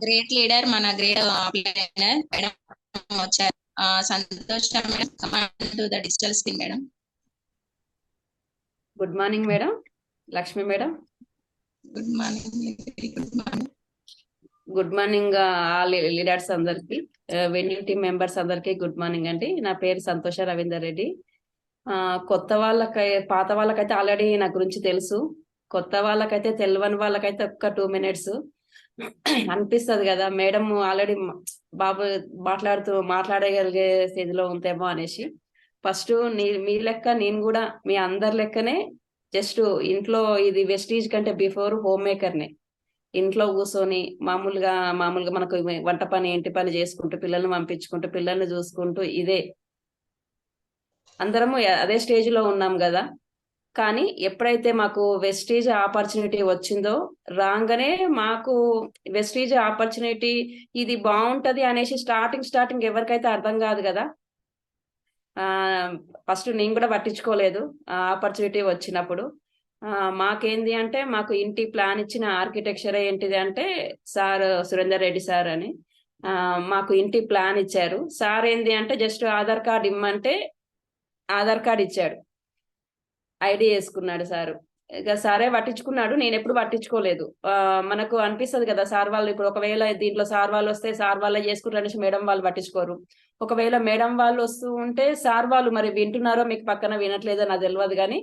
Great leader మన great planar madam వచ్చారు. Santosh madam, command to the digital screen madam. Good morning madam. Lakshmi madam. Good morning. Very good morning. Good morning all leaders అందరికి, winning team members అందరికి good morning అండి. నా పేరు సంతోష రవీందర్ రెడ్డి. కొత్త పాత వాళ్ళకైతే ఆల్రెడీ నా గురించి తెలుసు. కొత్త వాళ్ళకైతే తెలియని వాళ్ళకైతే ఒక్క 2 minutes అనిపిస్తుంది కదా, మేడం ఆల్రెడీ బాబు మాట్లాడగలిగే స్థితిలో ఉంటేమో అనేసి. ఫస్ట్ మీ లెక్క నేను కూడా మీ అందరి లెక్కనే జస్ట్ ఇంట్లో ఇది వెస్టీజ్ కంటే బిఫోర్ హోమ్ మేకర్నే. ఇంట్లో కూర్చొని మామూలుగా మనకు వంట పని ఇంటి పని చేసుకుంటూ పిల్లల్ని పంపించుకుంటూ పిల్లల్ని చూసుకుంటూ ఇదే అందరము అదే స్టేజ్ లో ఉన్నాం కదా. కానీ ఎప్పుడైతే మాకు వెస్టీజ్ ఆపర్చునిటీ వచ్చిందో రాగానే మాకు వెస్టీజ్ ఆపర్చునిటీ ఇది బాగుంటది అనేసి స్టార్టింగ్ ఎవరికైతే అర్థం కాదు కదా. ఫస్ట్ నేను కూడా పట్టించుకోలేదు ఆపర్చునిటీ వచ్చినప్పుడు. మాకేంది అంటే మాకు ఇంటి ప్లాన్ ఇచ్చిన ఆర్కిటెక్చర్ ఏంటిది అంటే సార్ సురేందర్ రెడ్డి సార్ అని మాకు ఇంటి ప్లాన్ ఇచ్చారు. సార్ ఏంది అంటే జస్ట్ ఆధార్ కార్డ్ ఇమ్మంటే ఆధార్ కార్డ్ ఇచ్చాడు, ఐడి వేసుకున్నాడు సారు. ఇక సారే పట్టించుకున్నాడు, నేను ఎప్పుడు పట్టించుకోలేదు. మనకు అనిపిస్తుంది కదా సార్ వాళ్ళు ఇప్పుడు ఒకవేళ దీంట్లో సార్ వాళ్ళు వస్తే సార్ వాళ్ళే చేసుకుంటారు అనేసి మేడం వాళ్ళు పట్టించుకోరు. ఒకవేళ మేడం వాళ్ళు వస్తూ ఉంటే సార్ వాళ్ళు మరి వింటున్నారో మీకు పక్కన వినట్లేదో నాకు తెలియదు, కానీ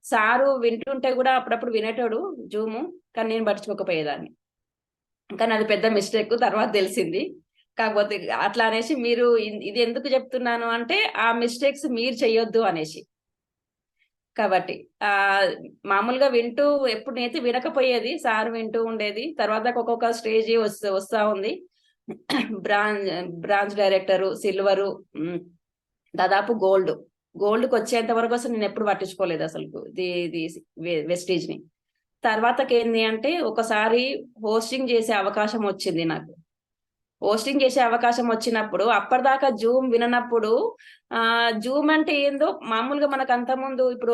సారు వింటుంటే కూడా అప్పుడప్పుడు వినేటోడు జూము, కానీ నేను పట్టించుకోకపోయేదాన్ని. కానీ అది పెద్ద మిస్టేక్ తర్వాత తెలిసింది. కాకపోతే అట్లా అనేసి మీరు ఇది ఎందుకు చెప్తున్నాను అంటే ఆ మిస్టేక్స్ మీరు చెయ్యొద్దు అనేసి. కాబట్టి మామూలుగా వింటూ ఎప్పుడు నేతి వినకపోయేది, సార్ వింటూ ఉండేది. తర్వాత ఒక్కొక్క స్టేజ్ వస్తా ఉంది. బ్రాంచ్ డైరెక్టరు, సిల్వరు, దాదాపు గోల్డ్కి వచ్చేంత వరకు అసలు నేను ఎప్పుడు పట్టించుకోలేదు అసలు వెస్టీజ్ ని. తర్వాతకి ఏంది అంటే ఒకసారి హోస్టింగ్ చేసే అవకాశం వచ్చింది నాకు. హోస్టింగ్ చేసే అవకాశం వచ్చినప్పుడు అప్పటిదాకా జూమ్ విననప్పుడు జూమ్ అంటే ఏందో మామూలుగా మనకు అంతకుముందు ఇప్పుడు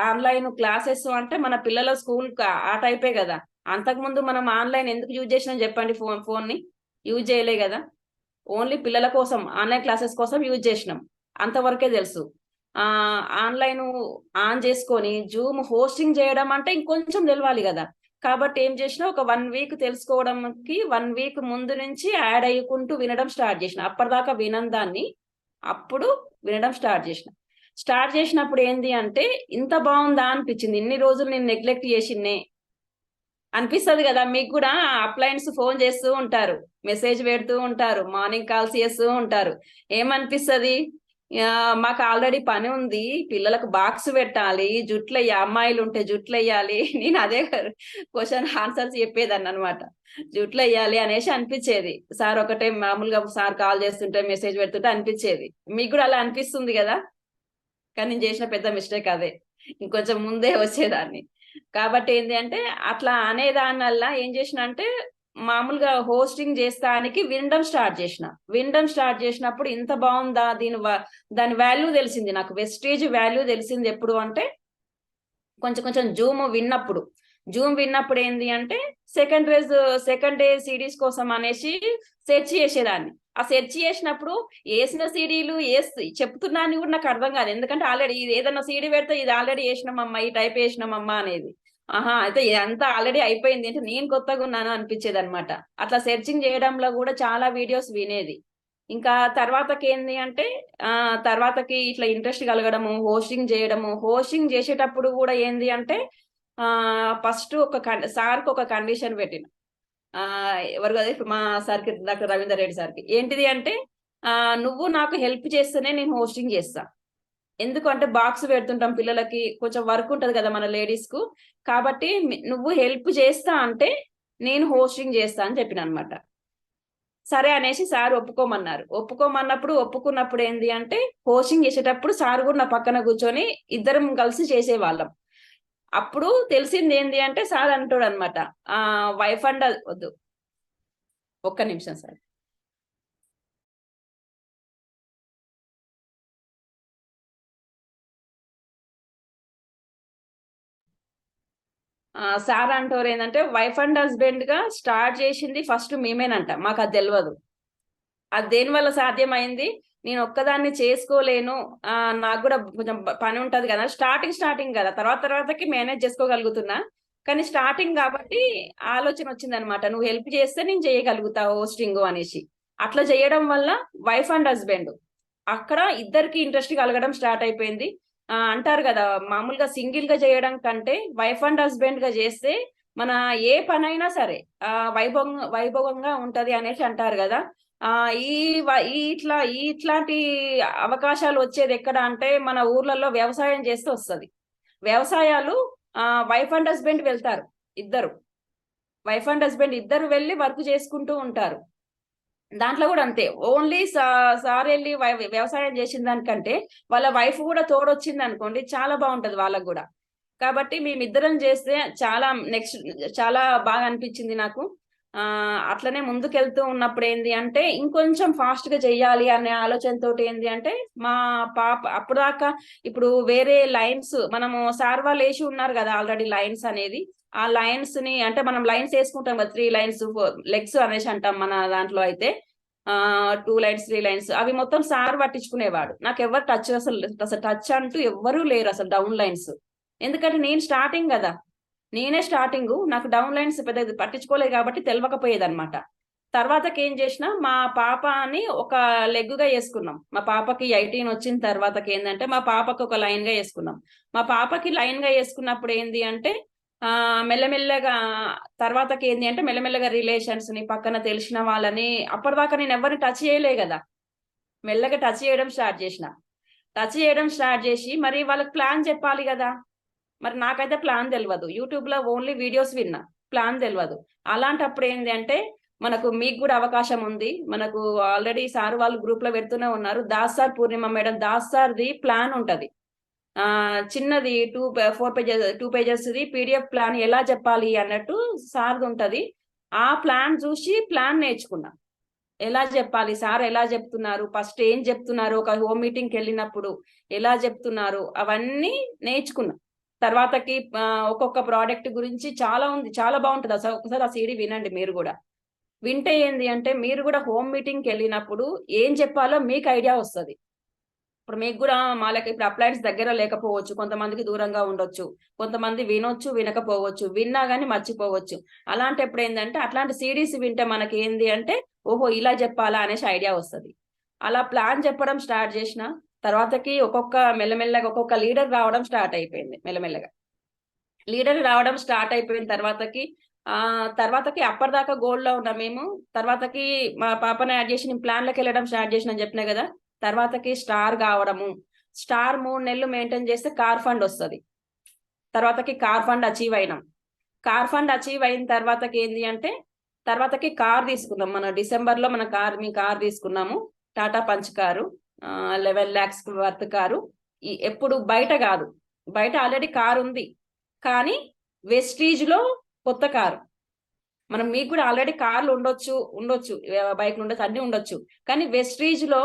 ఆన్లైన్ క్లాసెస్ అంటే మన పిల్లల స్కూల్ ఆ టైపే కదా. అంతకుముందు మనం ఆన్లైన్ ఎందుకు యూజ్ చేసినాం చెప్పండి? ఫోన్ ని యూజ్ చేయలే కదా, ఓన్లీ పిల్లల కోసం ఆన్లైన్ క్లాసెస్ కోసం యూజ్ చేసినాం, అంతవరకే తెలుసు. ఆన్లైన్ ఆన్ చేసుకొని జూమ్ హోస్టింగ్ చేయడం అంటే ఇంకొంచెం తెలవాలి కదా. కాబట్టి ఏం చేసినా ఒక 1 week తెలుసుకోవడానికి 1 week ముందు నుంచి యాడ్ అయ్యుకుంటూ వినడం స్టార్ట్ చేసిన. అప్పటిదాకా వినని దాన్ని అప్పుడు వినడం స్టార్ట్ చేసినప్పుడు ఏంది అంటే ఇంత బాగుందా అనిపించింది. ఇన్ని రోజులు నేను నెగ్లెక్ట్ చేసిన్నే అనిపిస్తుంది కదా. మీకు కూడా అప్లయన్స్ ఫోన్ చేస్తూ ఉంటారు, మెసేజ్ పెడుతూ ఉంటారు, మార్నింగ్ కాల్స్ చేస్తూ ఉంటారు. ఏమనిపిస్తుంది? మాకు ఆల్రెడీ పని ఉంది, పిల్లలకు బాక్స్ పెట్టాలి, జుట్లు అమ్మాయిలు ఉంటే జుట్లు వేయాలి. నేను అదే క్వశ్చన్ ఆన్సర్స్ చెప్పేదాన్ని అనమాట. జుట్లు వేయాలి అనేసి అనిపించేది. సార్ ఒకటే మామూలుగా సార్ కాల్ చేస్తుంటే మెసేజ్ పెడుతుంటే అనిపించేది. మీకు కూడా అలా అనిపిస్తుంది కదా. కానీ నేను చేసిన పెద్ద మిస్టేక్ అదే, ఇంకొంచెం ముందే వచ్చేదాన్ని. కాబట్టి ఏంటి అంటే అట్లా అనేదానివల్ల ఏం చేసిన అంటే మామూలుగా హోస్టింగ్ చేస్తానికి వినడం స్టార్ట్ చేసినప్పుడు ఇంత బాగుందా, దాని వాల్యూ తెలిసింది నాకు. వెస్టేజ్ వాల్యూ తెలిసింది ఎప్పుడు అంటే కొంచెం జూమ్ విన్నప్పుడు ఏంది అంటే సెకండ్ డే సిడీస్ కోసం అనేసి సెర్చ్ చేసేదాన్ని. ఆ సెర్చ్ చేసినప్పుడు వేసిన సీడీలు చెప్తున్నా అని కూడా నాకు అర్థం కాదు. ఎందుకంటే ఆల్రెడీ ఇది ఏదన్నా సీడీ పెడితే ఇది ఆల్రెడీ వేసినామమ్మా, ఈ టైప్ వేసినామమ్మా అనేది. అయితే ఇదంతా ఆల్రెడీ అయిపోయింది అంటే నేను కొత్తగా ఉన్నాను అనిపించేది అనమాట. అట్లా సెర్చింగ్ చేయడంలో కూడా చాలా వీడియోస్ వినేది. ఇంకా తర్వాతకి ఏంది అంటే తర్వాతకి ఇట్లా ఇంట్రెస్ట్ కలగడము, హోస్టింగ్ చేసేటప్పుడు కూడా ఏంది అంటే ఫస్ట్ సార్కి ఒక కండిషన్ పెట్టిన. ఎవరు కదా మా సార్కి, డాక్టర్ రవీందర్ రెడ్డి సార్కి. ఏంటిది అంటే నువ్వు నాకు హెల్ప్ చేస్తేనే నేను హోస్టింగ్ చేస్తా. ఎందుకంటే బాక్స్ పెడుతుంటాం పిల్లలకి, కొంచెం వర్క్ ఉంటుంది కదా మన లేడీస్ కు. కాబట్టి నువ్వు హెల్ప్ చేస్తా అంటే నేను హోస్టింగ్ చేస్తా అని చెప్పిన అనమాట. సరే అనేసి సార్ ఒప్పుకున్నప్పుడు ఏంది అంటే హోస్టింగ్ చేసేటప్పుడు సార్ కూడా నా పక్కన కూర్చొని ఇద్దరం కలిసి చేసేవాళ్ళం. అప్పుడు తెలిసింది ఏంది అంటే సార్ అంటాడు అనమాట, వైఫ్ అండ్ వద్దు ఒక్క నిమిషం సార్. సార్ అంటారు ఏంటంటే వైఫ్ అండ్ హస్బెండ్ గా స్టార్ట్ చేసింది ఫస్ట్ మేమేనంట, మాకు అది తెలియదు. అది దేని వల్ల సాధ్యమైంది, నేను ఒక్కదాన్ని చేసుకోలేను, నాకు కూడా కొంచెం పని ఉంటది కదా, స్టార్టింగ్ కదా, తర్వాతకి మేనేజ్ చేసుకోగలుగుతున్నా, కానీ స్టార్టింగ్ కాబట్టి ఆలోచన వచ్చింది అనమాట, నువ్వు హెల్ప్ చేస్తే నేను చేయగలుగుతా హోస్టింగ్ అనేసి. అట్లా చేయడం వల్ల వైఫ్ అండ్ హస్బెండ్ అక్కడ ఇద్దరికి ఇంట్రెస్ట్ కలగడం స్టార్ట్ అయిపోయింది. అంటారు కదా, మామూలుగా సింగిల్ గా చేయడం కంటే వైఫ్ అండ్ హస్బెండ్ గా చేస్తే మన ఏ పనైనా సరే వైభవంగా ఉంటది అనేసి అంటారు కదా. ఆ ఈ ఇట్లాంటి అవకాశాలు వచ్చేది ఎక్కడ అంటే మన ఊర్లలో వ్యవసాయం చేస్తే వస్తుంది. వ్యవసాయాలు వైఫ్ అండ్ హస్బెండ్ వెళ్తారు, ఇద్దరు వైఫ్ అండ్ హస్బెండ్ ఇద్దరు వెళ్ళి వర్క్ చేసుకుంటూ ఉంటారు. దాంట్లో కూడా అంతే, ఓన్లీ సార్ వెళ్ళి వ్యవసాయం చేసిన దానికంటే వాళ్ళ వైఫ్ కూడా తోడొచ్చింది అనుకోండి, చాలా బాగుంటది వాళ్ళకు కూడా. కాబట్టి మేమిద్దరం చేస్తే చాలా బాగా అనిపించింది నాకు. అట్లనే ముందుకెళ్తూ ఉన్నప్పుడు ఏంది అంటే ఇంకొంచెం ఫాస్ట్ గా చెయ్యాలి అనే ఆలోచనతో ఏంది అంటే మా పాప అప్పుడు దాకా ఇప్పుడు వేరే లైన్స్ మనము సార్ వాళ్ళు వేసి ఉన్నారు కదా ఆల్రెడీ లైన్స్ అనేది, ఆ లైన్స్ ని అంటే మనం లైన్స్ వేసుకుంటాం కదా, 3 లైన్స్ లెగ్స్ అనేసి అంటాం మన దాంట్లో అయితే. 2 లైన్స్ 3 లైన్స్ అవి మొత్తం సార్ పట్టించుకునేవాడు, నాకు ఎవరు అసలు టచ్ అంటూ ఎవ్వరూ లేరు అసలు డౌన్ లైన్స్. ఎందుకంటే నేను స్టార్టింగ్ కదా, నేనే స్టార్టింగ్, నాకు డౌన్ లైన్స్ పెద్ద పట్టించుకోలేదు కాబట్టి తెలియకపోయేది అనమాట. తర్వాతకి ఏం చేసిన మా పాప అని ఒక లెగ్ గా వేసుకున్నాం, మా పాపకి 18 వచ్చిన తర్వాతకి ఏంటంటే మా పాపకి ఒక లైన్ గా వేసుకున్నాం. మా పాపకి లైన్ గా వేసుకున్నప్పుడు ఏంది అంటే మెల్లమెల్లగా తర్వాతకి ఏంది అంటే మెల్లమెల్లగా రిలేషన్స్ ని పక్కన తెలిసిన వాళ్ళని, అప్పటిదాకా నేను ఎవరిని టచ్ చేయలే కదా, మెల్లగా టచ్ చేయడం స్టార్ట్ చేసి మరి వాళ్ళకి ప్లాన్ చెప్పాలి కదా. మరి నాకైతే ప్లాన్ తెలియదు, యూట్యూబ్ లో ఓన్లీ వీడియోస్ విన్నా, ప్లాన్ తెలియదు. అలాంటప్పుడు ఏంటి అంటే మీకు కూడా అవకాశం ఉంది, మనకు ఆల్రెడీ సార్ వాళ్ళు గ్రూప్ లో పెడుతూనే ఉన్నారు, దాస్ సార్ పూర్ణిమ మేడం, దాస్ సార్ది ప్లాన్ ఉంటది. చిన్నది 2 పేజెస్ పీడిఎఫ్ ప్లాన్ ఎలా చెప్పాలి అన్నట్టు సార్ది ఉంటది. ఆ ప్లాన్ చూసి ప్లాన్ నేర్చుకున్నా, ఎలా చెప్పాలి, సార్ ఎలా చెప్తున్నారు, ఫస్ట్ ఏం చెప్తున్నారు, ఒక హోమ్ మీటింగ్కి వెళ్ళినప్పుడు ఎలా చెప్తున్నారు, అవన్నీ నేర్చుకున్నా. తర్వాతకి ఒక్కొక్క ప్రోడక్ట్ గురించి చాలా ఉంది, చాలా బాగుంటుంది అసలు. ఒకసారి ఆ సీడీ వినండి మీరు కూడా, వింటే ఏంది అంటే మీరు కూడా హోమ్ మీటింగ్కి వెళ్ళినప్పుడు ఏం చెప్పాలో మీకు ఐడియా వస్తుంది. ఇప్పుడు మీకు కూడా మాలకి ఇప్పుడు అప్లయన్స్ దగ్గర లేకపోవచ్చు, కొంతమందికి దూరంగా ఉండొచ్చు, కొంతమంది వినొచ్చు వినకపోవచ్చు, విన్నా కానీ మర్చిపోవచ్చు. అలాంటప్పుడు ఏంటంటే అట్లాంటి సిరీస్ వింటే మనకి ఏంది అంటే ఓహో ఇలా చెప్పాలా అనేసి ఐడియా వస్తుంది. అలా ప్లాన్ చెప్పడం స్టార్ట్ చేసిన తర్వాతకి మెల్లమెల్లగా ఒక్కొక్క లీడర్ రావడం స్టార్ట్ అయిపోయింది. మెల్లమెల్లగా లీడర్ రావడం స్టార్ట్ అయిపోయిన తర్వాతకి అప్పటిదాకా గోల్డ్ లో ఉన్నాం మేము. తర్వాతకి మా పాపని యాడ్ చేసి నేను ప్లాన్లోకి వెళ్ళడం స్టార్ట్ చేసిన చెప్పినా కదా. తర్వాతకి స్టార్ కావడము, స్టార్ 3 నెలలు మెయింటైన్ చేస్తే కార్ ఫండ్ వస్తుంది. తర్వాతకి కార్ ఫండ్ అచీవ్ అయినాం. కార్ ఫండ్ అచీవ్ అయిన తర్వాతకి ఏంది అంటే తర్వాతకి కార్ తీసుకున్నాం, మన డిసెంబర్ లో మీ కార్ తీసుకున్నాము, Tata punch car, 11 lakhs worth car. ఎప్పుడు బయట కాదు, బయట ఆల్రెడీ కార్ ఉంది కానీ వెస్టీజ్ లో కొత్త కారు. మీకు కూడా ఆల్రెడీ కార్లు ఉండొచ్చు బైక్లు ఉండొచ్చు, అన్ని ఉండొచ్చు, కానీ వెస్టీజ్ లో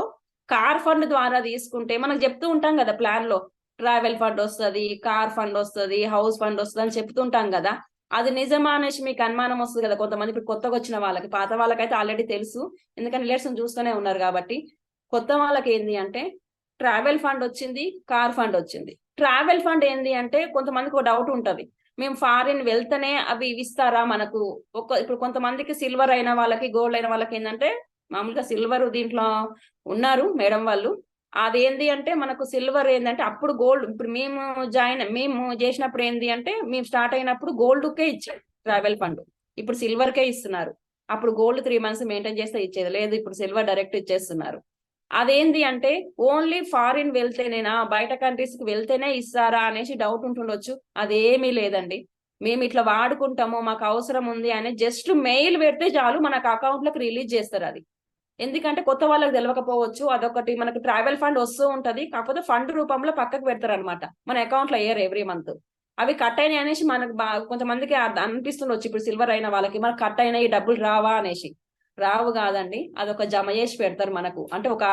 కార్ ఫండ్ ద్వారా తీసుకుంటే మనకు చెప్తూ ఉంటాం కదా ప్లాన్ లో, ట్రావెల్ ఫండ్ వస్తుంది, కార్ ఫండ్ వస్తుంది, హౌస్ ఫండ్ వస్తుంది అని చెప్తుంటాం కదా. అది నిజమా అనేసి మీకు అనుమానం వస్తుంది కదా కొంతమంది. ఇప్పుడు కొత్తగా వచ్చిన వాళ్ళకి, పాత వాళ్ళకైతే ఆల్రెడీ తెలుసు, ఎందుకంటే రిలేషన్ చూస్తూనే ఉన్నారు కాబట్టి. కొత్త వాళ్ళకి ఏంది అంటే ట్రావెల్ ఫండ్ వచ్చింది, కార్ ఫండ్ వచ్చింది. ట్రావెల్ ఫండ్ ఏంది అంటే కొంతమందికి ఒక డౌట్ ఉంటది, మేము ఫారిన్ వెళ్తేనే అవి ఇస్తారా మనకు. ఇప్పుడు కొంతమందికి సిల్వర్ అయిన వాళ్ళకి, గోల్డ్ అయిన వాళ్ళకి ఏంటంటే మామూలుగా సిల్వర్ దీంట్లో ఉన్నారు మేడం వాళ్ళు. అదేంది అంటే మనకు సిల్వర్ ఏంటంటే అప్పుడు గోల్డ్, ఇప్పుడు మేము చేసినప్పుడు ఏంది అంటే మేము స్టార్ట్ అయినప్పుడు గోల్డ్కే ఇచ్చారు ట్రావెల్ ఫండ్, ఇప్పుడు సిల్వర్ కే ఇస్తున్నారు. అప్పుడు గోల్డ్ 3 months మెయింటైన్ చేస్తే ఇచ్చేది లేదు, ఇప్పుడు సిల్వర్ డైరెక్ట్ ఇచ్చేస్తున్నారు. అదేంది అంటే ఓన్లీ ఫారిన్ వెళ్తేనేనా, బయట కంట్రీస్ కి వెళ్తేనే ఇస్తారా అనేసి డౌట్ ఉంటుండొచ్చు. అదేమీ లేదండి, మేము ఇట్లా వాడుకుంటాము, మాకు అవసరం ఉంది అని జస్ట్ మెయిల్ పెడితే చాలు మనకు అకౌంట్ లోకి రిలీజ్ చేస్తారు అది. ఎందుకంటే కొత్త వాళ్ళకి తెలియకపోవచ్చు, అదొకటి. మనకు ట్రావెల్ ఫండ్ వస్తూ ఉంటది, కాకపోతే ఫండ్ రూపంలో పక్కకు పెడతారు అనమాట, మన అకౌంట్ లో వేయరు ఎవ్రీ మంత్. అవి కట్ అయినాయి అనేసి మనకు కొంతమందికి అనిపిస్తుండొచ్చు, ఇప్పుడు సిల్వర్ అయిన వాళ్ళకి మనకు కట్ అయినాయి డబ్బులు రావా అనేసి. రావు కాదండి, అదొక జమ చేసి పెడతారు మనకు, అంటే ఒక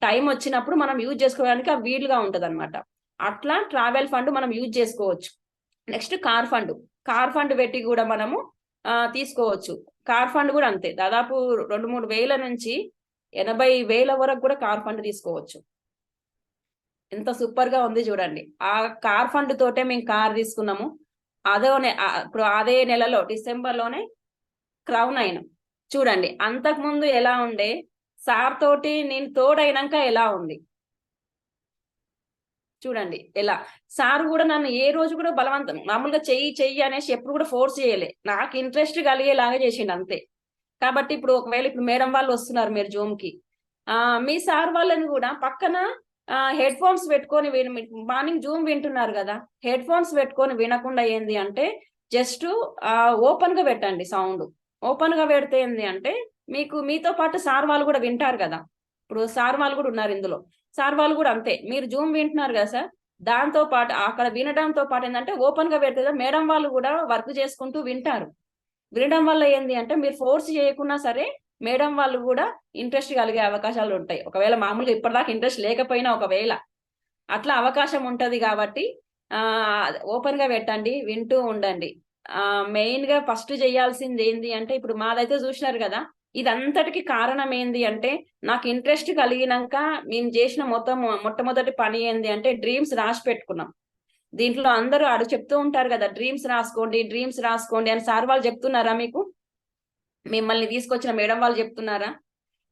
టైం వచ్చినప్పుడు మనం యూజ్ చేసుకోవడానికి వీలుగా ఉంటది అనమాట. అట్లా ట్రావెల్ ఫండ్ మనం యూజ్ చేసుకోవచ్చు. Next car fund, car fund పెట్టి కూడా మనము తీసుకోవచ్చు. కార్ ఫండ్ కూడా అంతే, దాదాపు 2-3 వేల నుంచి 80,000 వరకు కూడా కార్ ఫండ్ తీసుకోవచ్చు. ఎంత సూపర్ గా ఉంది చూడండి. ఆ కార్ ఫండ్ తోటే మేము కార్ తీసుకున్నాము. ఇప్పుడు అదే నెలలో డిసెంబర్ లోనే క్రౌన్ అయినాం. చూడండి అంతకు ముందు ఎలా ఉండే, సార్ తోటి నేను తోడైనాక ఎలా ఉంది చూడండి. ఎలా సార్ కూడా నన్ను ఏ రోజు కూడా బలవంతం మామూలుగా చెయ్యి అనేసి ఎప్పుడు కూడా ఫోర్స్ చేయలే, నాకు ఇంట్రెస్ట్ కలిగేలాగా చేసిండు అంతే. కాబట్టి ఇప్పుడు ఒకవేళ ఇప్పుడు మేడం వాళ్ళు వస్తున్నారు మీరు జూమ్ కి, మీ సార్ వాళ్ళని కూడా పక్కన హెడ్ ఫోన్స్ పెట్టుకొని మార్నింగ్ జూమ్ వింటున్నారు కదా, హెడ్ ఫోన్స్ పెట్టుకొని వినకుండా ఏంది అంటే జస్ట్ ఓపెన్ గా పెట్టండి సౌండ్. ఓపెన్ గా పెడితే ఏంది అంటే మీకు మీతో పాటు సార్ వాళ్ళు కూడా వింటారు కదా. ఇప్పుడు సార్ వాళ్ళు కూడా ఉన్నారు ఇందులో, సార్ వాళ్ళు కూడా అంతే. మీరు జూమ్ వింటున్నారు కదా సార్, దాంతో పాటు అక్కడ వినడంతో పాటు ఏంటంటే ఓపెన్ గా పెడితే మేడం వాళ్ళు కూడా వర్క్ చేసుకుంటూ వింటారు. వినడం వల్ల ఏంది అంటే మీరు ఫోర్స్ చేయకున్నా సరే మేడం వాళ్ళు కూడా ఇంట్రెస్ట్ కలిగే అవకాశాలు ఉంటాయి. ఒకవేళ మామూలుగా ఇప్పటిదాకా ఇంట్రెస్ట్ లేకపోయినా ఒకవేళ అట్లా అవకాశం ఉంటది. కాబట్టి ఓపెన్ గా పెట్టండి, వింటూ ఉండండి. మెయిన్ గా ఫస్ట్ చేయాల్సింది ఏంది అంటే, ఇప్పుడు మాదైతే చూసినారు కదా, ఇదంతటికి కారణం ఏంది అంటే నాకు ఇంట్రెస్ట్ కలిగినాక మేము చేసిన మొట్టమొదటి పని ఏంది అంటే డ్రీమ్స్ రాసి పెట్టుకున్నాం. దీంట్లో అందరూ చెప్తూ ఉంటారు కదా, డ్రీమ్స్ రాసుకోండి అని సార్ వాళ్ళు చెప్తున్నారా మీకు? మిమ్మల్ని తీసుకొచ్చిన మేడం వాళ్ళు చెప్తున్నారా?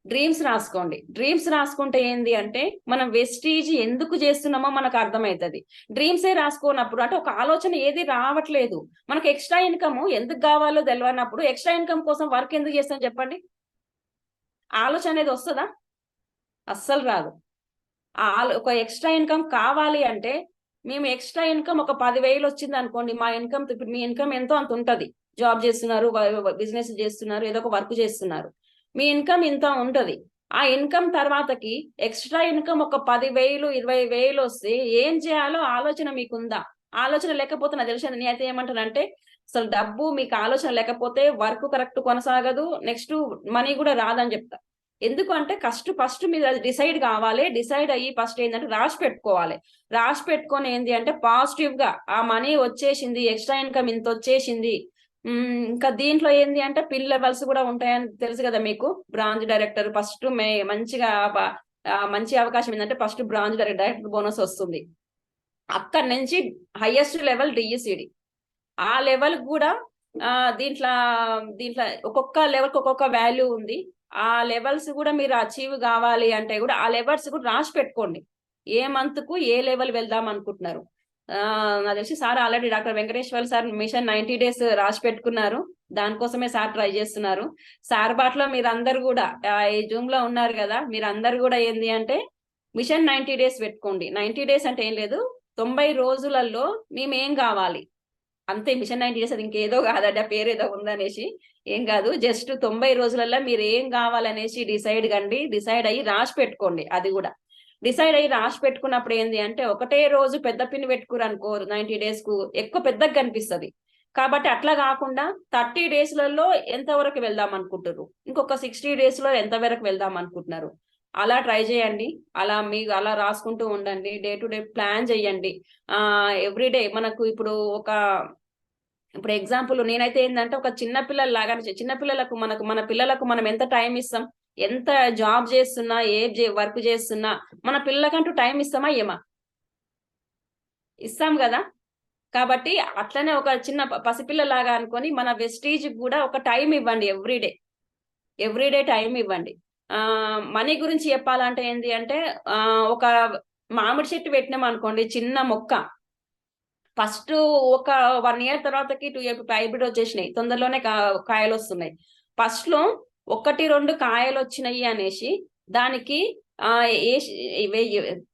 డ్రీమ్స్ రాసుకోండి. డ్రీమ్స్ రాసుకుంటే ఏంది అంటే మనం వెస్టీజ్ ఎందుకు చేస్తున్నామో మనకు అర్థమవుతుంది. డ్రీమ్సే రాసుకోనప్పుడు అంటే ఒక ఆలోచన ఏది రావట్లేదు, మనకు ఎక్స్ట్రా ఇన్కమ్ ఎందుకు కావాలో తెలియనప్పుడు ఎక్స్ట్రా ఇన్కమ్ కోసం వర్క్ ఎందుకు చేస్తాం చెప్పండి? ఆలోచన అనేది వస్తుందా? అస్సలు రాదు. ఒక ఎక్స్ట్రా ఇన్కమ్ కావాలి అంటే మేము ఎక్స్ట్రా ఇన్కమ్ ఒక 10,000 వచ్చింది అనుకోండి, మా ఇన్కమ్ ఇప్పుడు మీ ఇన్కమ్ ఎంతో అంత ఉంటది. జాబ్ చేస్తున్నారు, బిజినెస్ చేస్తున్నారు, ఏదో ఒక వర్క్ చేస్తున్నారు, మీ ఇన్కమ్ ఇంత ఉంటది. ఆ ఇన్కమ్ తర్వాతకి ఎక్స్ట్రా ఇన్కమ్ ఒక 10,000 20,000 వస్తే ఏం చేయాలో ఆలోచన మీకుందా? ఆలోచన లేకపోతే నాకు తెలిసింది నేనైతే ఏమంటానంటే, అసలు డబ్బు మీకు ఆలోచన లేకపోతే వర్క్ కరెక్ట్ కొనసాగదు, నెక్స్ట్ మనీ కూడా రాదని చెప్తా. ఎందుకు అంటే ఫస్ట్ మీరు అది డిసైడ్ కావాలి. డిసైడ్ అయ్యి ఫస్ట్ ఏంటంటే రాసి పెట్టుకోవాలి. రాసి పెట్టుకొని ఏంటి అంటే పాజిటివ్ గా ఆ మనీ వచ్చేసింది, ఎక్స్ట్రా ఇన్కమ్ ఇంత వచ్చేసింది. ఇంకా దీంట్లో ఏంది అంటే పిన్ లెవెల్స్ కూడా ఉంటాయని తెలుసు కదా మీకు. బ్రాంచ్ డైరెక్టర్ ఫస్ట్ మంచిగా మంచి అవకాశం ఏంటంటే ఫస్ట్ బ్రాంచ్ డైరెక్టర్ బోనస్ వస్తుంది. అక్కడి నుంచి హైయెస్ట్ లెవెల్ డిఈసిడి. ఆ లెవెల్ కూడా దీంట్లో ఒక్కొక్క లెవెల్ ఒక్కొక్క వాల్యూ ఉంది. ఆ లెవెల్స్ కూడా మీరు అచీవ్ కావాలి అంటే కూడా ఆ లెవెల్స్ కూడా రాసి పెట్టుకోండి. ఏ మంత్ కు ఏ లెవెల్ వెళ్దాం అనుకుంటున్నారు. నాకు తెలిసి sir already doctor Venkateshwar sir mission 90 days రాసి పెట్టుకున్నారు. దానికోసమే సార్ ట్రై చేస్తున్నారు. సార్ బాట్లో మీరందరూ కూడా ఈ జూమ్ లో ఉన్నారు కదా, మీరందరూ కూడా ఏంది అంటే మిషన్ 90 days పెట్టుకోండి. 90 days అంటే ఏం లేదు, 90 రోజులలో మేమేం కావాలి అంతే. మిషన్ 90 days అది ఇంకేదో కాదట, పేరేదో ఉందనేసి ఏం కాదు. జస్ట్ 90 రోజులలో మీరు ఏం కావాలనేసి డిసైడ్ అయ్యి రాసి పెట్టుకోండి. అది కూడా డిసైడ్ అయ్యి రాసి పెట్టుకున్నప్పుడు ఏంది అంటే ఒకటే రోజు పెద్ద పిన్ పెట్టుకురు అనుకో 90 days కు ఎక్కువ పెద్దగా కనిపిస్తుంది. కాబట్టి అట్లా కాకుండా 30 daysలలో ఎంత వరకు వెళ్దాం అనుకుంటారు, ఇంకొక 60 daysలో ఎంత వరకు వెళ్దాం అనుకుంటున్నారు, అలా ట్రై చేయండి. మీకు అలా రాసుకుంటూ ఉండండి. డే టు డే ప్లాన్ చేయండి. ఎవ్రీడే మనకు ఇప్పుడు ఎగ్జాంపుల్ నేనైతే ఏంటంటే ఒక చిన్నపిల్లల లాగా, చిన్నపిల్లలకు మన పిల్లలకు మనం ఎంత టైం ఇస్తాం, ఎంత జాబ్ చేస్తున్నా వర్క్ చేస్తున్నా మన పిల్లలకంటూ టైం ఇస్తామా? ఏమా ఇస్తాం కదా. కాబట్టి అట్లనే ఒక చిన్న పసిపిల్లలాగా అనుకొని మన వెస్టీజ్ కూడా ఒక టైం ఇవ్వండి. ఎవ్రీడే టైం ఇవ్వండి. మనీ గురించి చెప్పాలంటే ఏంటి అంటే ఒక మామిడి చెట్టు పెట్టినాం అనుకోండి, చిన్న మొక్క ఫస్ట్ ఒక 1 year తర్వాతకి 2 year హైబ్రిడ్ వచ్చేసినాయి, తొందరలోనే కాయలు వస్తున్నాయి. ఫస్ట్ లో 1-2 కాయలు వచ్చినాయి అనేసి దానికి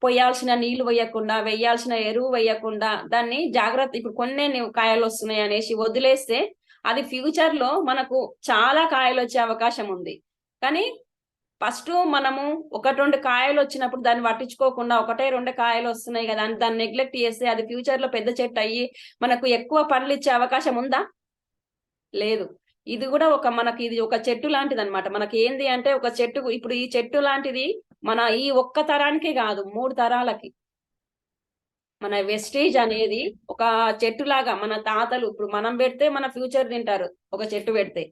పొయ్యాల్సిన నీళ్లు వేయకుండా, వేయాల్సిన ఎరువు వేయకుండా దాన్ని జాగ్రత్త, ఇప్పుడు కొన్ని కాయలు వస్తున్నాయి అనేసి వదిలేస్తే అది ఫ్యూచర్ లో మనకు చాలా కాయలు వచ్చే అవకాశం ఉంది. కానీ ఫస్ట్ మనము 1-2 కాయలు వచ్చినప్పుడు దాన్ని పట్టించుకోకుండా 1-2 కాయలు వస్తున్నాయి కదా అని దాన్ని నెగ్లెక్ట్ చేస్తే అది ఫ్యూచర్ లో పెద్ద చెట్టు అయ్యి మనకు ఎక్కువ పండ్లు ఇచ్చే అవకాశం ఉందా? లేదు. ఇది కూడా ఇది ఒక చెట్టు లాంటిది అనమాట. మనకి ఏంది అంటే ఒక చెట్టు, ఇప్పుడు ఈ చెట్టు లాంటిది మన ఈ ఒక్క తరానికే కాదు 3 తరాలకి. మన వెస్టేజ్ అనేది ఒక చెట్టు లాగా, మన తాతలు ఇప్పుడు మనం పెడితే మన ఫ్యూచర్ తింటారు. ఒక చెట్టు పెడితే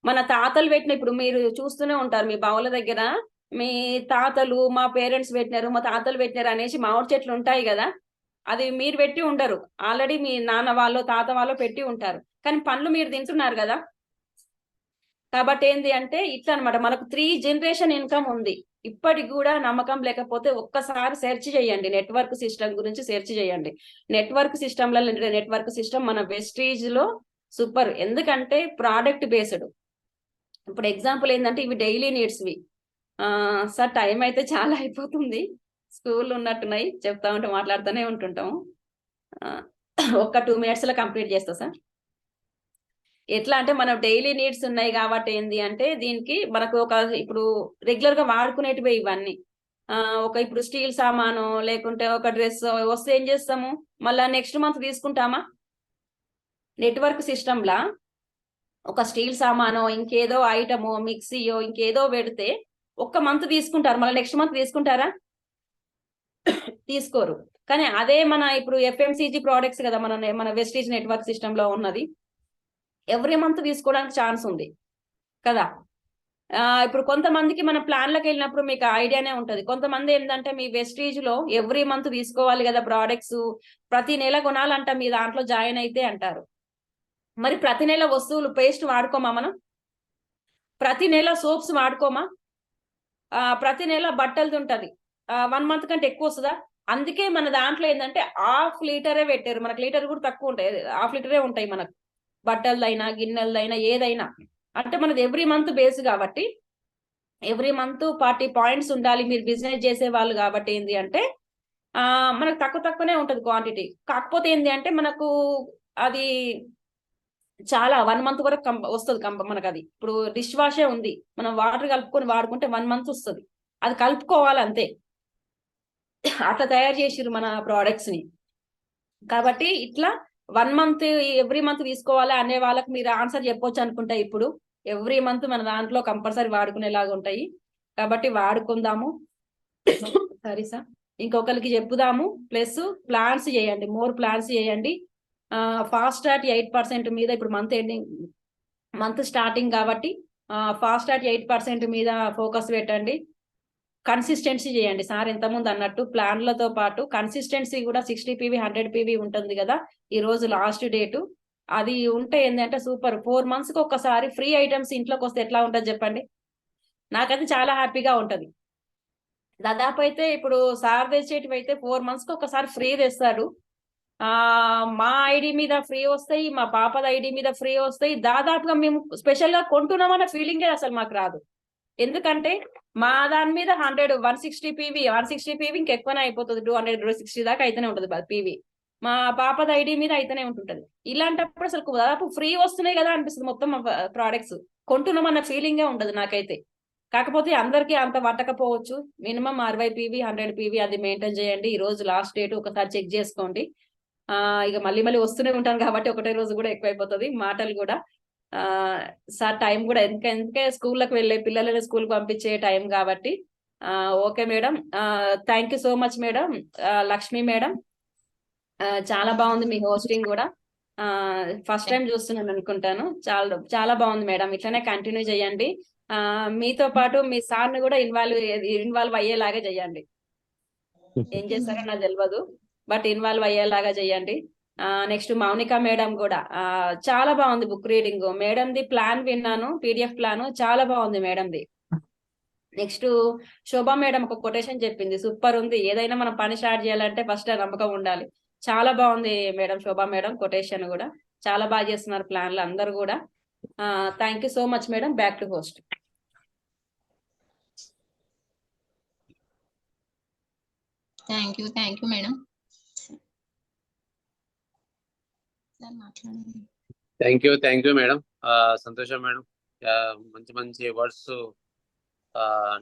మన తాతలు పెట్టిన, ఇప్పుడు మీరు చూస్తూనే ఉంటారు మీ బావుల దగ్గర, మీ తాతలు మా పేరెంట్స్ పెట్టినారు, మా తాతలు పెట్టినారు అనేసి మామిడి చెట్లు ఉంటాయి కదా. అది మీరు పెట్టి ఉండరు, ఆల్రెడీ మీ నాన్న వాళ్ళు తాత వాళ్ళు పెట్టి ఉంటారు, కానీ పండ్లు మీరు తింటున్నారు కదా. కాబట్టి ఏంది అంటే ఇట్లా అనమాట, మనకు 3 జనరేషన్ ఇన్కమ్ ఉంది. ఇప్పటికి కూడా నమ్మకం లేకపోతే ఒక్కసారి సెర్చ్ చేయండి, నెట్వర్క్ సిస్టమ్ గురించి సెర్చ్ చేయండి. నెట్వర్క్ సిస్టమ్ మన వెస్టీజ్ లో సూపర్. ఎందుకంటే ప్రోడక్ట్ బేస్డ్. ఇప్పుడు ఎగ్జాంపుల్ ఏంటంటే ఇవి డైలీ నీడ్స్వి. సార్ టైం అయితే చాలా అయిపోతుంది, స్కూల్ ఉన్నట్టున్నాయి, చెప్తా ఉంటే మాట్లాడుతూనే ఉంటుంటాము. ఒక్క 2 minutes లో కంప్లీట్ చేస్తా సార్. ఎట్లా అంటే మనం డైలీ నీడ్స్ ఉన్నాయి కాబట్టి ఏంది అంటే దీనికి మనకు ఒక ఇప్పుడు రెగ్యులర్ గా వాడుకునేటివే ఇవన్నీ. ఒక ఇప్పుడు స్టీల్ సామాను లేకుంటే ఒక డ్రెస్ వస్తే ఏం చేస్తాము, మళ్ళా నెక్స్ట్ మంత్ తీసుకుంటామా? నెట్వర్క్ సిస్టమ్ లా ఒక స్టీల్ సామానో ఇంకేదో ఐటమో మిక్సీయో ఇంకేదో పెడితే ఒక్క మంత్ తీసుకుంటారు, మళ్ళీ నెక్స్ట్ మంత్ తీసుకుంటారా? తీసుకోరు. కానీ అదే మన ఇప్పుడు ఎఫ్ఎంసీజీ ప్రోడక్ట్స్ కదా మన వెస్టీజ్ నెట్వర్క్ సిస్టమ్ లో ఉన్నది, ఎవ్రీ మంత్ తీసుకోవడానికి ఛాన్స్ ఉంది కదా. ఇప్పుడు కొంతమందికి మన ప్లాన్లకు వెళ్ళినప్పుడు మీకు ఐడియానే ఉంటది. కొంతమంది ఏంటంటే మీ వెస్టీజ్ లో ఎవ్రీ మంత్ తీసుకోవాలి కదా ప్రోడక్ట్స్, ప్రతి నెల కొనాలంట మీ దాంట్లో జాయిన్ అయితే అంటారు. మరి ప్రతి నెల వస్తువులు పేస్ట్ వాడుకోమా మనం? ప్రతి నెల సోప్స్ వాడుకోమా? ప్రతి నెల బట్టలది ఉంటది, 1 month కంటే ఎక్కువ వస్తుందా? అందుకే మన దాంట్లో ఏంటంటే 1/2 లీటరే పెట్టారు, మనకు లీటర్ కూడా తక్కువ ఉంటాయి, 1/2 లీటరే ఉంటాయి మనకు, బట్టలదైనా గిన్నెలదైనా ఏదైనా. అంటే మనది ఎవ్రీ మంత్ బేస్ కాబట్టి ఎవ్రీ మంత్ 40 పాయింట్స్ ఉండాలి మీరు బిజినెస్ చేసే వాళ్ళు కాబట్టి ఏంది అంటే మనకు తక్కువనే ఉంటది క్వాంటిటీ. కాకపోతే ఏంది అంటే మనకు అది చాలా 1 month వరకు వస్తుంది మనకు. అది ఇప్పుడు డిష్ వాషే ఉంది, మనం వాటర్ కలుపుకొని వాడుకుంటే 1 month వస్తుంది, అది కలుపుకోవాలి అంతే. అట్లా తయారు చేసిర్రు మన ప్రోడక్ట్స్ ని. కాబట్టి ఇట్లా 1 month ఎవ్రీ మంత్ తీసుకోవాలి అనే వాళ్ళకి మీరు ఆన్సర్ చెప్పొచ్చు అనుకుంటా. ఇప్పుడు ఎవ్రీ మంత్ మన దాంట్లో కంపల్సరీ వాడుకునేలాగా ఉంటాయి కాబట్టి వాడుకుందాము. సరే సార్, ఇంకొకరికి చెప్పుదాము. ప్లస్ ప్లాన్స్ చేయండి, మోర్ ప్లాన్స్ చేయండి. ఫాస్ట్ స్టార్ట్ 8% మీద, ఇప్పుడు మంత్ స్టార్టింగ్ కాబట్టి ఫాస్ట్ స్టార్ట్ 8% మీద ఫోకస్ పెట్టండి. కన్సిస్టెన్సీ చేయండి. సార్ ఇంతకుముందు అన్నట్టు ప్లాన్లతో పాటు కన్సిస్టెన్సీ కూడా 60 PV 100 PV ఉంటుంది కదా, ఈ రోజు లాస్ట్ డేటు. అది ఉంటే ఏంటంటే సూపర్. 4 months కి ఒక్కసారి ఫ్రీ ఐటమ్స్ ఇంట్లోకి వస్తే ఎట్లా ఉంటుంది చెప్పండి? నాకైతే చాలా హ్యాపీగా ఉంటది. దాదాపు అయితే ఇప్పుడు సార్ తెచ్చేటివి అయితే 4 months కి ఒకసారి ఫ్రీ తెస్తాడు. మా ఐడి మీద ఫ్రీ వస్తాయి, మా పాపద ఐడి మీద ఫ్రీ వస్తాయి. దాదాపుగా మేము స్పెషల్ గా కొంటున్నామన్న ఫీలింగే అసలు మాకు రాదు. ఎందుకంటే మా దాని మీద 160 PV ఇంకెక్కువనే అయిపోతుంది, 260 దాకా అయితేనే ఉంటుంది పీవీ. మా పాపద ఐడి మీద అయితేనే ఉంటుంటది. ఇలాంటప్పుడు అసలు దాదాపు ఫ్రీ వస్తున్నాయి కదా అనిపిస్తుంది. మొత్తం ప్రోడక్ట్స్ కొంటున్నామన్న ఫీలింగే ఉండదు నాకైతే. కాకపోతే అందరికీ అంత పట్టకపోవచ్చు. మినిమం 60 PV 100 PV అది మెయింటైన్ చేయండి. ఈ రోజు లాస్ట్ డేట్ ఒకసారి చెక్ చేసుకోండి. ఇక మళ్ళీ వస్తూనే ఉంటాను కాబట్టి ఒకటే రోజు కూడా ఎక్కువైపోతుంది మాటలు కూడా. సార్ టైం కూడా ఎందుకే స్కూళ్ళకి వెళ్ళే పిల్లలని స్కూల్కి పంపించే టైం కాబట్టి. Okay madam, thank you so much madam. Lakshmi madam, చాలా బాగుంది మీ హోస్టింగ్ కూడా. ఫస్ట్ టైం చూస్తున్నాను అనుకుంటాను. చాలా బాగుంది మేడం, ఇట్లనే కంటిన్యూ చేయండి. మీతో పాటు మీ సార్ని కూడా ఇన్వాల్వ్ అయ్యేలాగా చేయండి. ఏం చేస్తారో నాకు తెలియదు, బట్ ఇన్వాల్వ్ అయ్యేలాగా చేయండి. నెక్స్ట్ మౌనిక మేడం కూడా చాలా బాగుంది బుక్ రీడింగ్. మేడంది ప్లాన్ విన్నాను, PDF ప్లాన్ చాలా బాగుంది మేడంది. నెక్స్ట్ శోభా మేడం ఒక కొటేషన్ చెప్పింది, సూపర్ ఉంది. ఏదైనా మనం పని స్టార్ట్ చేయాలంటే ఫస్ట్ నమ్మకం ఉండాలి. చాలా బాగుంది మేడం, శోభా మేడం కొటేషన్ కూడా చాలా బాగా చేస్తున్నారు ప్లాన్లు అందరు కూడా. Thank you so much madam. Back to host. Thank you madam. Thank you madam. సంతోషం మేడం, మంచి వర్డ్స్